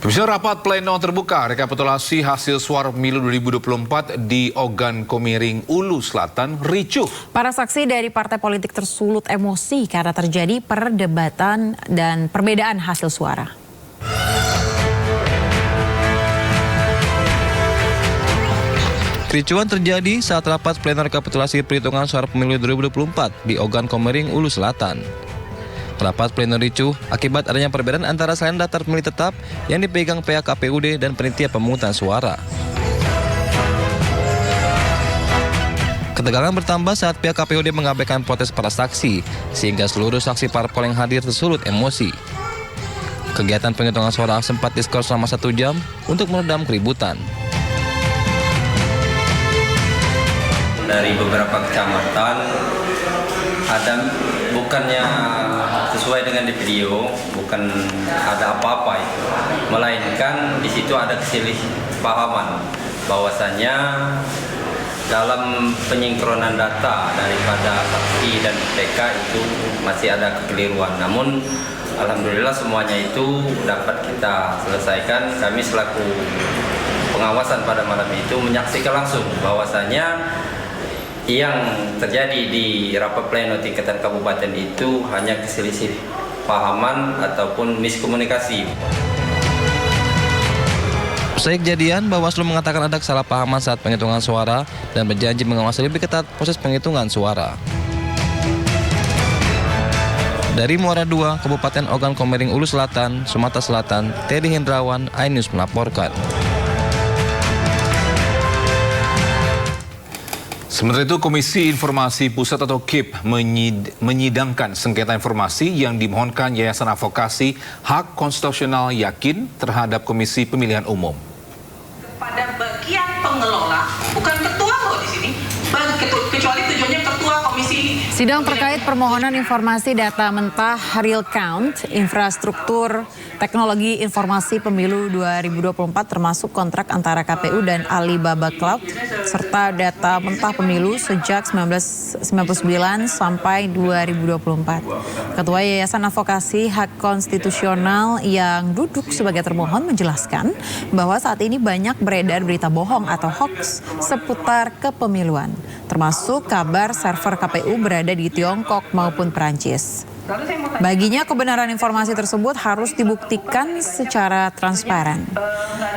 Pemirsa, rapat pleno terbuka rekapitulasi hasil suara pemilu 2024 di Ogan Komering, Ulu Selatan ricuh. Para saksi dari partai politik tersulut emosi karena terjadi perdebatan dan perbedaan hasil suara. Kericuan terjadi saat rapat pleno rekapitulasi perhitungan suara pemilu 2024 di Ogan Komering, Ulu Selatan. Rapat pleno ricuh akibat adanya perbedaan antara salin daftar pemilih tetap yang dipegang pihak KPUD dan panitia pemungutan suara. Ketegangan bertambah saat pihak KPUD mengabaikan protes para saksi, sehingga seluruh saksi parpol yang hadir tersulut emosi. Kegiatan penghitungan suara sempat diskors selama 1 jam untuk meredam keributan. Dari beberapa kecamatan ada bukannya sesuai dengan di video, bukan ada apa-apa itu, melainkan di situ ada kesalahpahaman bahwasanya dalam penyinkronan data daripada saksi dan PK itu masih ada kekeliruan. Namun alhamdulillah semuanya itu dapat kita selesaikan. Kami selaku pengawasan pada malam itu menyaksikan langsung bahwasanya yang terjadi di rapat pleno tingkatan kabupaten itu hanya keselisih pahaman ataupun miskomunikasi. Usai kejadian, Bawaslu mengatakan ada kesalahpahaman saat penghitungan suara dan berjanji mengawasi lebih ketat proses penghitungan suara. Dari Muara II, Kabupaten Ogan Komering, Ulu Selatan, Sumatera Selatan, Teddy Hendrawan, iNews melaporkan. Sementara itu, Komisi Informasi Pusat atau KIP menyidangkan sengketa informasi yang dimohonkan Yayasan Advokasi Hak Konstitusional Yakin terhadap Komisi Pemilihan Umum. Pada bagian pengelola, bukan ketua loh di sini, kecuali tujuannya ketua komisi ini. Sidang terkait permohonan informasi data mentah real count, infrastruktur teknologi informasi pemilu 2024 termasuk kontrak antara KPU dan Alibaba Cloud serta data mentah pemilu sejak 1999 sampai 2024. Ketua Yayasan Advokasi Hak Konstitusional yang duduk sebagai termohon menjelaskan bahwa saat ini banyak beredar berita bohong atau hoax seputar kepemiluan, termasuk kabar server KPU berada di Tiongkok maupun Perancis. Baginya kebenaran informasi tersebut harus dibuktikan secara transparan.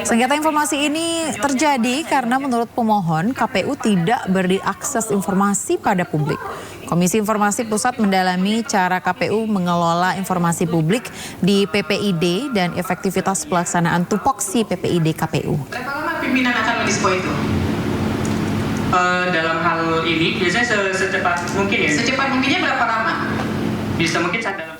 Sengketa informasi ini terjadi karena menurut pemohon KPU tidak beri akses informasi pada publik. Komisi Informasi Pusat mendalami cara KPU mengelola informasi publik di PPID dan efektivitas pelaksanaan tupoksi PPID KPU. Berapa lama pimpinan akan mendispo itu? Dalam hal ini biasanya secepat mungkin ya. Secepat mungkinnya berapa lama? Bisa mungkin dalam.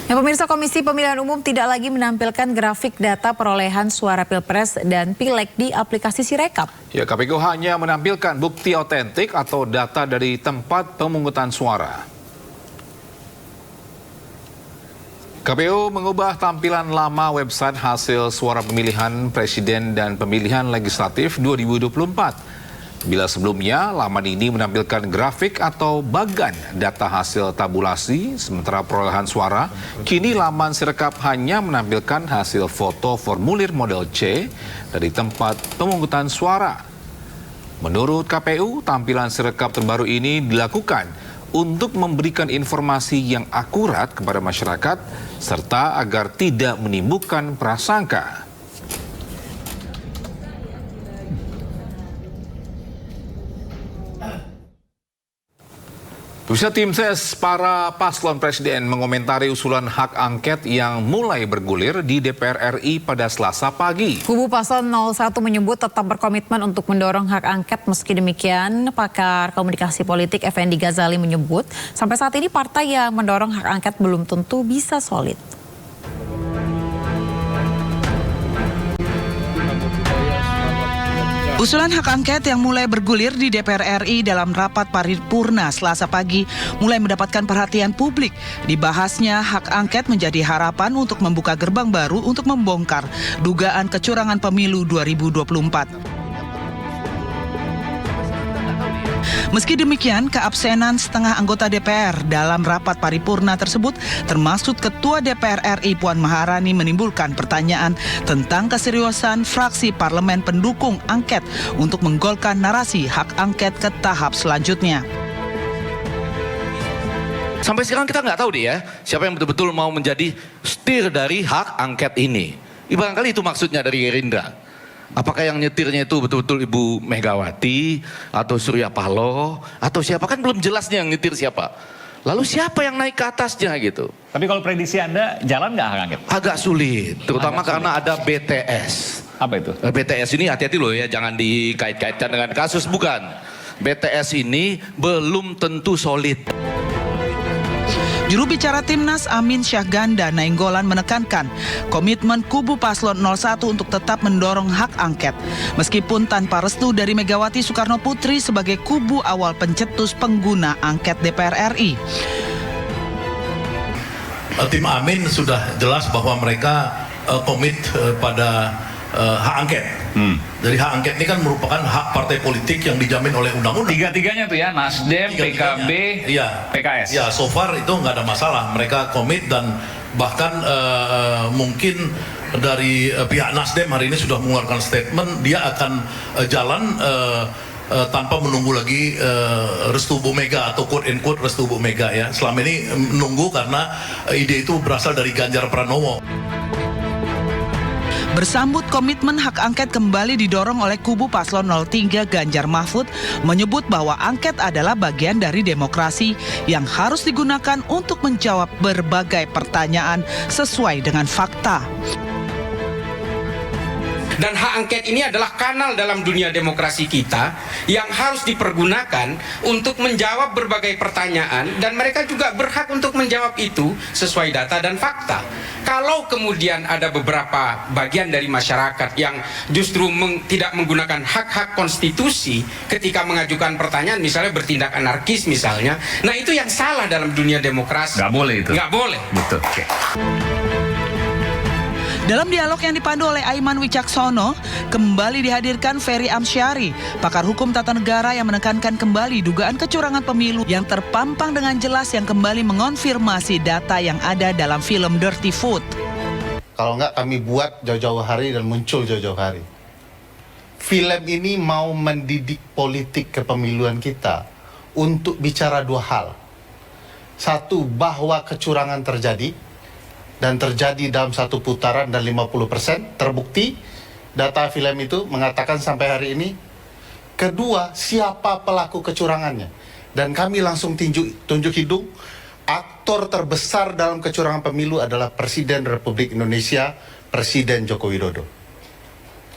Ya, pemirsa, Komisi Pemilihan Umum tidak lagi menampilkan grafik data perolehan suara Pilpres dan Pileg di aplikasi Sirekap. Ya, KPU hanya menampilkan bukti otentik atau data dari tempat pemungutan suara. KPU mengubah tampilan lama website hasil suara pemilihan presiden dan pemilihan legislatif 2024. Bila sebelumnya laman ini menampilkan grafik atau bagan data hasil tabulasi sementara perolehan suara, kini laman Sirekap hanya menampilkan hasil foto formulir model C dari tempat pemungutan suara. Menurut KPU, tampilan Sirekap terbaru ini dilakukan untuk memberikan informasi yang akurat kepada masyarakat serta agar tidak menimbulkan prasangka. Pemirsa, tim ses para paslon presiden mengomentari usulan hak angket yang mulai bergulir di DPR RI pada Selasa pagi. Kubu paslon 01 menyebut tetap berkomitmen untuk mendorong hak angket. Meski demikian, pakar komunikasi politik Effendi Ghazali menyebut sampai saat ini partai yang mendorong hak angket belum tentu bisa solid. Usulan hak angket yang mulai bergulir di DPR RI dalam rapat paripurna Selasa pagi mulai mendapatkan perhatian publik. Dibahasnya, hak angket menjadi harapan untuk membuka gerbang baru untuk membongkar dugaan kecurangan pemilu 2024. Meski demikian, keabsenan setengah anggota DPR dalam rapat paripurna tersebut, termasuk Ketua DPR RI Puan Maharani, menimbulkan pertanyaan tentang keseriusan fraksi parlemen pendukung angket untuk menggolkan narasi hak angket ke tahap selanjutnya. Sampai sekarang kita nggak tahu deh ya, siapa yang betul-betul mau menjadi setir dari hak angket ini. Barangkali itu maksudnya dari Gerindra. Apakah yang nyetirnya itu betul-betul Ibu Megawati atau Surya Paloh atau siapa, kan belum jelasnya yang nyetir siapa. Lalu siapa yang naik ke atasnya gitu? Tapi kalau prediksi Anda jalan nggak hak angket? Agak sulit, terutama karena ada BTS. Apa itu? BTS ini hati-hati loh ya, jangan dikait-kaitkan dengan kasus, bukan. BTS ini belum tentu solid. Juru bicara Timnas Amin Syahganda Nainggolan menekankan komitmen kubu Paslon 01 untuk tetap mendorong hak angket. Meskipun tanpa restu dari Megawati Soekarno Putri sebagai kubu awal pencetus pengguna angket DPR RI. Tim Amin sudah jelas bahwa mereka komit pada hak angket. Jadi hak angket ini kan merupakan hak partai politik yang dijamin oleh undang-undang. Tiga-tiganya tuh ya, Nasdem, PKB, iya, PKS. Ya, so far itu nggak ada masalah. Mereka komit dan bahkan mungkin dari pihak Nasdem hari ini sudah mengeluarkan statement dia akan jalan tanpa menunggu lagi restu Bu Mega atau quote and quote restu Bu Mega ya. Selama ini menunggu karena ide itu berasal dari Ganjar Pranowo. Bersambut komitmen hak angket kembali didorong oleh kubu Paslon 03 Ganjar Mahfud, menyebut bahwa angket adalah bagian dari demokrasi yang harus digunakan untuk menjawab berbagai pertanyaan sesuai dengan fakta. Dan hak angket ini adalah kanal dalam dunia demokrasi kita yang harus dipergunakan untuk menjawab berbagai pertanyaan, dan mereka juga berhak untuk menjawab itu sesuai data dan fakta. Kalau kemudian ada beberapa bagian dari masyarakat yang justru tidak menggunakan hak-hak konstitusi ketika mengajukan pertanyaan, misalnya bertindak anarkis misalnya, nah itu yang salah dalam dunia demokrasi. Nggak boleh itu. Nggak boleh. Betul. Okay. Dalam dialog yang dipandu oleh Aiman Wicaksono, kembali dihadirkan Ferry Amsyari, pakar hukum tata negara yang menekankan kembali dugaan kecurangan pemilu yang terpampang dengan jelas, yang kembali mengonfirmasi data yang ada dalam film Dirty Food. Kalau nggak kami buat jauh-jauh hari dan muncul jauh-jauh hari. Film ini mau mendidik politik kepemiluan kita untuk bicara dua hal. Satu, bahwa kecurangan terjadi, dan terjadi dalam satu putaran dan 50% terbukti, data film itu mengatakan sampai hari ini. Kedua, siapa pelaku kecurangannya, dan kami langsung tunjuk hidung. Aktor terbesar dalam kecurangan pemilu adalah Presiden Republik Indonesia, Presiden Joko Widodo.